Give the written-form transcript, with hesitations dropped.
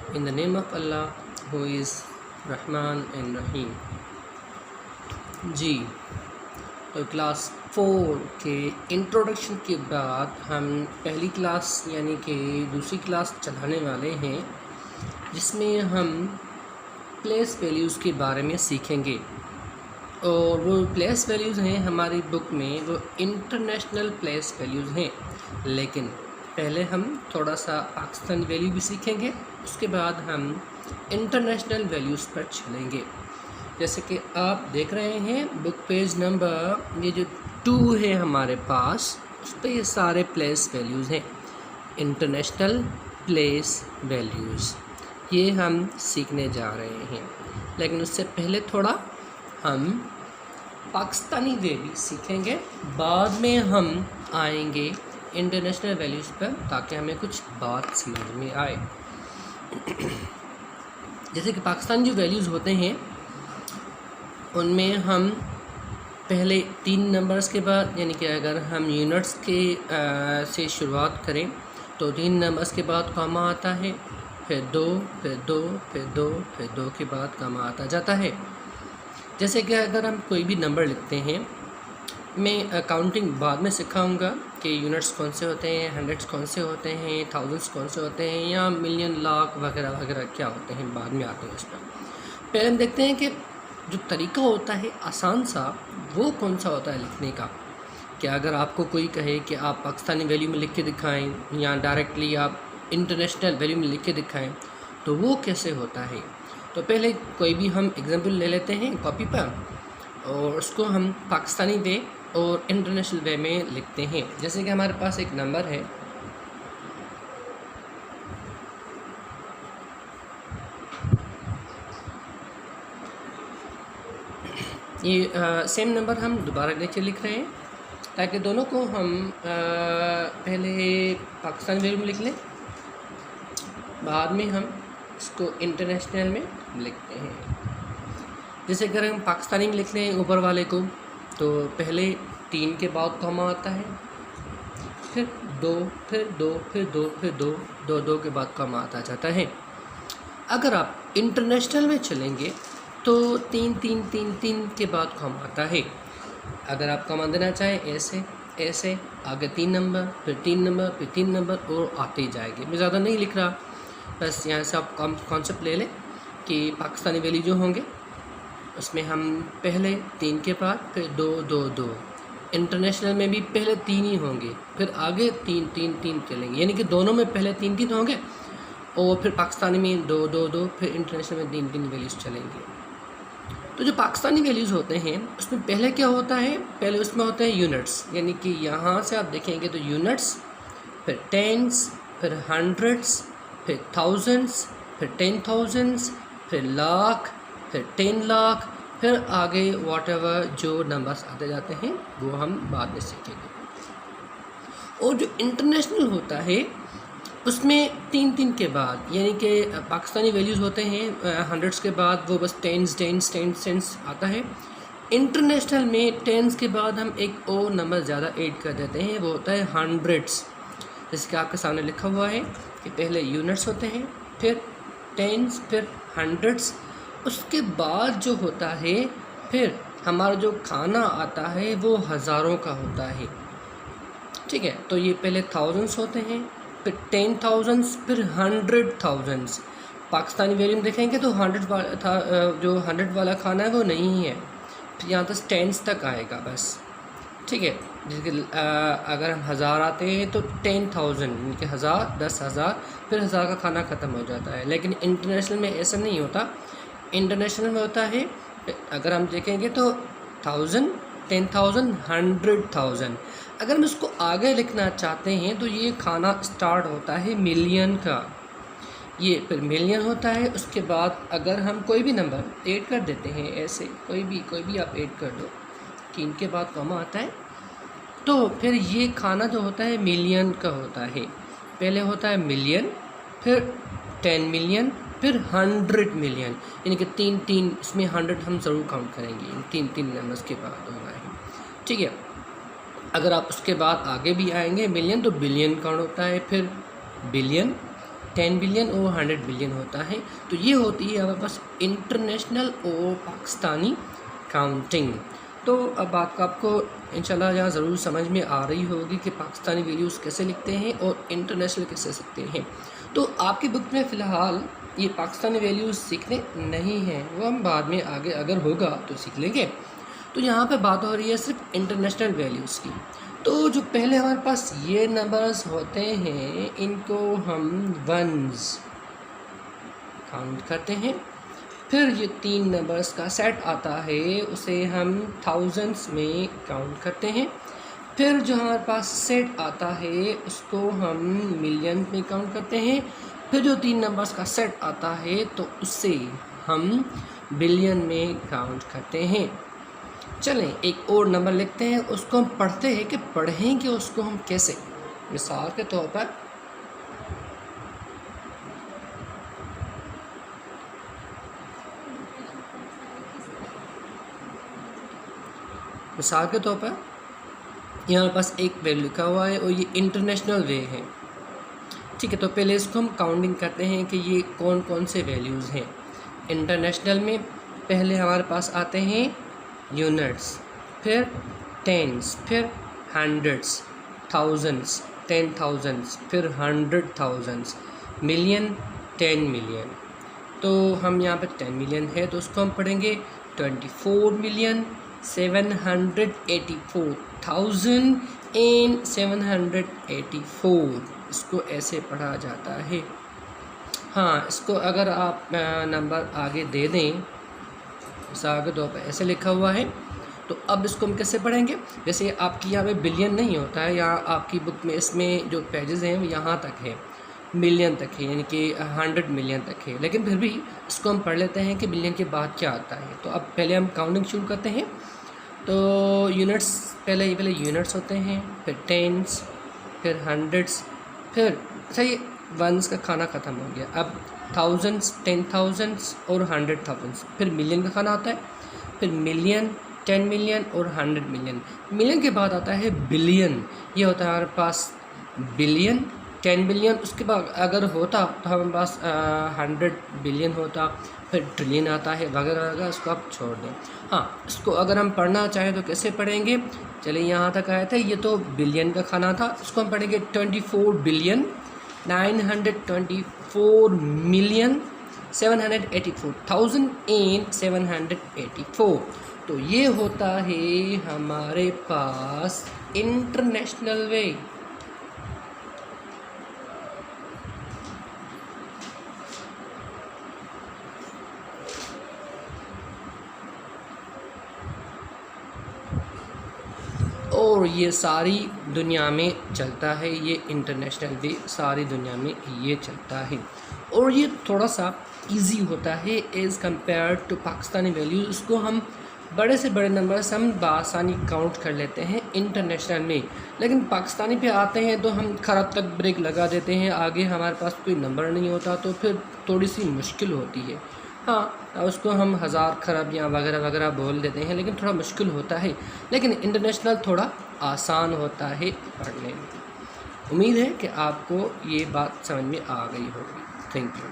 In the name of Allah who is Rahman and Rahim। जी, तो class 4 के introduction के बाद हम पहली क्लास यानी कि दूसरी क्लास चलाने वाले हैं, जिसमें हम प्लेस वैल्यूज़ के बारे में सीखेंगे। और वो प्लेस वैल्यूज़ हैं हमारी बुक में, वो इंटरनेशनल प्लेस वैल्यूज़ हैं। लेकिन पहले हम थोड़ा सा पाकिस्तान वैल्यू भी सीखेंगे, उसके बाद हम इंटरनेशनल वैल्यूज़ पर चलेंगे। जैसे कि आप देख रहे हैं बुक पेज नंबर ये जो 2 है हमारे पास, उस पर ये सारे प्लेस वैल्यूज़ हैं, इंटरनेशनल प्लेस वैल्यूज़, ये हम सीखने जा रहे हैं। लेकिन उससे पहले थोड़ा हम पाकिस्तानी वे भी सीखेंगे, बाद में हम आएंगे इंटरनेशनल वैल्यूज़ पर, ताकि हमें कुछ बात समझ में आए। जैसे कि पाकिस्तानी जो वैल्यूज़ होते हैं उनमें हम पहले 3 नंबर्स के बाद, यानी कि अगर हम यूनिट्स के से शुरुआत करें तो 3 नंबर्स के बाद कॉमा आता है, फिर 2, फिर 2, फिर 2, फिर 2 के बाद कॉमा आता जाता है। जैसे कि अगर हम कोई भी नंबर लिखते हैं, मैं काउंटिंग बाद में सिखाऊंगा कि यूनिट्स कौन से होते हैं, हंड्रेड्स कौन से होते हैं, थाउजेंड्स कौन से होते हैं, या मिलियन, लाख वगैरह वगैरह क्या होते हैं, बाद में आते हैं उस पर। पहले हम देखते हैं कि जो तरीका होता है आसान सा, वो कौन सा होता है लिखने का। कि अगर आपको कोई कहे कि आप पाकिस्तानी वैल्यू में लिख के दिखाएँ या डायरेक्टली आप इंटरनेशनल वैल्यू में लिख के दिखाएँ, तो वो कैसे होता है। तो पहले कोई भी हम एग्जांपल ले लेते हैं कॉपी पर, और उसको हम पाकिस्तानी वे और इंटरनेशनल वे में लिखते हैं। जैसे कि हमारे पास एक नंबर है, ये सेम नंबर हम दोबारा नीचे लिख रहे हैं, ताकि दोनों को हम पहले पाकिस्तानी वे में लिख लें, बाद में हम इसको इंटरनेशनल में लिखते हैं। जैसे अगर हम पाकिस्तानी में लिख लें ऊपर वाले को, तो पहले 3 के बाद कॉमा आता है, फिर 2, फिर 2, फिर 2, फिर 2, 2, 2 के बाद कॉमा आता जाता है। अगर आप इंटरनेशनल में चलेंगे तो 3, 3, 3, 3 के बाद कॉमा आता है। अगर आप कॉमा देना चाहें ऐसे ऐसे, आगे 3 नंबर, फिर 3 नंबर, फिर 3 नंबर, और आते ही जाएंगे। मैं ज़्यादा नहीं लिख रहा, बस यहाँ से आप कॉन्सेप्ट ले लें कि पाकिस्तानी वैल्यू जो होंगे उसमें हम पहले 3 के बाद फिर 2, 2, 2। इंटरनेशनल में भी पहले 3 ही होंगे, फिर आगे 3, 3, 3 चलेंगे, यानी कि दोनों में पहले 3, 3 होंगे, और फिर पाकिस्तानी में 2, 2, 2, फिर इंटरनेशनल में 3, 3 वैल्यूज़ चलेंगे। तो जो पाकिस्तानी वैल्यूज़ होते हैं उसमें पहले क्या होता है, पहले उसमें होते हैं यूनिट्स, यानी कि यहाँ से आप देखेंगे तो यूनिट्स, फिर टेंस, फिर हंड्रेड्स, फिर थाउजेंड्स, फिर 10,000, फिर लाख, फिर 10 लाख, फिर आगे वॉटएवर जो नंबर्स आते जाते हैं वो हम बाद में सीखेंगे। और जो इंटरनेशनल होता है उसमें 3, 3 के बाद, यानी कि पाकिस्तानी वैल्यूज़ होते हैं हंड्रेड्स के बाद वो बस टेंस आता है। इंटरनेशनल में टेंस के बाद हम एक और नंबर ज़्यादा ऐड कर देते हैं, वो होता है हंड्रेड्स। जैसे कि आपके सामने लिखा हुआ है कि पहले यूनिट्स होते हैं, फिर टेंस, फिर हंड्रेड्स, उसके बाद जो होता है फिर हमारा जो खाना आता है वो हज़ारों का होता है। ठीक है, तो ये पहले थाउजेंड्स होते हैं, फिर 10,000, फिर 100,000। पाकिस्तानी वैल्यू में देखेंगे तो 100 वाला था, जो 100 वाला खाना है वो नहीं है, फिर यहाँ तक टेंस तक आएगा बस। ठीक है, जैसे कि अगर हम 1000 आते हैं तो 10,000, यानी कि 1000, 10,000, फिर 1000 का खाना ख़त्म हो जाता है। लेकिन इंटरनेशनल में ऐसा नहीं होता। इंटरनेशनल में होता है, अगर हम देखेंगे तो 1000, 10,000, 100,000। अगर हम इसको आगे लिखना चाहते हैं तो ये खाना स्टार्ट होता है मिलियन का, ये फिर मिलियन होता है। उसके बाद अगर हम कोई भी नंबर ऐड कर देते हैं, ऐसे कोई भी आप ऐड कर दो, 3 के बाद कॉमा आता है, तो फिर ये खाना जो होता है मिलियन का होता है। पहले होता है मिलियन, फिर 10 मिलियन, फिर 100 मिलियन, यानी कि 3, 3, इसमें 100 हम ज़रूर काउंट करेंगे, 3, 3 नंबर्स के बाद हो रहा है। ठीक है, अगर आप उसके बाद आगे भी आएंगे मिलियन, तो बिलियन काउंट होता है, फिर बिलियन, 10 बिलियन और 100 बिलियन होता है। तो ये होती है हमारे पास इंटरनेशनल और पाकिस्तानी काउंटिंग। तो अब बात को आपको इंशाल्लाह यहाँ ज़रूर समझ में आ रही होगी कि पाकिस्तानी वैल्यूज़ कैसे लिखते हैं और इंटरनेशनल कैसे लिखते हैं। तो आपकी बुक में फ़िलहाल ये पाकिस्तानी वैल्यूज़ सीखने नहीं हैं, वो हम बाद में आगे अगर होगा तो सीख लेंगे। तो यहाँ पे बात हो रही है सिर्फ इंटरनेशनल वैल्यूज़ की। तो जो पहले हमारे पास ये नंबर्स होते हैं इनको हम वंस काउंट करते हैं। फिर ये 3 नंबर्स का सेट आता है उसे हम थाउजेंड्स में काउंट करते हैं। फिर जो हमारे पास सेट आता है उसको हम मिलियन में काउंट करते हैं। फिर जो 3 नंबर्स का सेट आता है तो उसे हम बिलियन में काउंट करते हैं। चलें एक और नंबर लिखते हैं, उसको हम पढ़ते हैं कि पढ़ेंगे उसको हम कैसे। मिसाल के तौर पर यहाँ पास एक वैल्यू लिखा हुआ है और ये इंटरनेशनल वे है, ठीक है। तो पहले इसको हम काउंटिंग करते हैं कि ये कौन कौन से वैल्यूज़ हैं। इंटरनेशनल में पहले हमारे पास आते हैं यूनिट्स, फिर टेंस, फिर हंड्रेड्स, थाउजेंड्स, 10,000, फिर 100,000, मिलियन, 10 मिलियन। तो हम यहाँ पे 10 मिलियन है तो उसको हम पढ़ेंगे 24,784,784। इसको ऐसे पढ़ा जाता है। हाँ, इसको अगर आप नंबर आगे दे दें, आगे दो पे ऐसे लिखा हुआ है, तो अब इसको हम कैसे पढ़ेंगे। जैसे आपकी यहाँ पे बिलियन नहीं होता है, यहाँ आपकी बुक में इसमें जो पेजेस हैं वो यहाँ तक है, मिलियन तक है, यानी कि 100 मिलियन तक है। लेकिन फिर भी इसको हम पढ़ लेते हैं कि बिलियन के बाद क्या आता है। तो अब पहले हम काउंटिंग शुरू करते हैं। तो यूनिट्स पहले यूनिट्स होते हैं, फिर टेंस, फिर हंड्रेड्स, फिर अच्छा ये वंस का खाना ख़त्म हो गया। अब थाउजेंड्स, 10,000 और 100,000, फिर मिलियन का खाना आता है, फिर मिलियन, 10 मिलियन और 100 मिलियन। मिलियन के बाद आता है बिलियन, ये होता है हमारे पास बिलियन, 10 बिलियन। उसके बाद अगर होता तो हमारे पास 100 बिलियन होता, फिर ट्रिलियन आता है वगैरह वगैरह। इसको आप छोड़ दें। हाँ, इसको अगर हम पढ़ना चाहें तो कैसे पढ़ेंगे। चलिए यहाँ तक आया था, ये तो बिलियन का खाना था, इसको हम पढ़ेंगे 24,924,784,784। तो ये होता है हमारे पास इंटरनेशनल वे। और ये सारी दुनिया में चलता है, ये इंटरनेशनल वे सारी दुनिया में ये चलता है। और ये थोड़ा सा इजी होता है as compare to Pakistani value. इसको हम बड़े से बड़े नंबर्स हम बआसानी काउंट कर लेते हैं इंटरनेशनल में, लेकिन पाकिस्तानी पे आते हैं तो हम खरब तक ब्रेक लगा देते हैं, आगे हमारे पास कोई नंबर नहीं होता तो फिर थोड़ी सी मुश्किल होती है। हाँ, उसको हम हज़ार खरब या वगैरह वगैरह बोल देते हैं, लेकिन थोड़ा मुश्किल होता है। लेकिन इंटरनेशनल थोड़ा आसान होता है पढ़ने में। उम्मीद है कि आपको ये बात समझ में आ गई होगी। Thank you.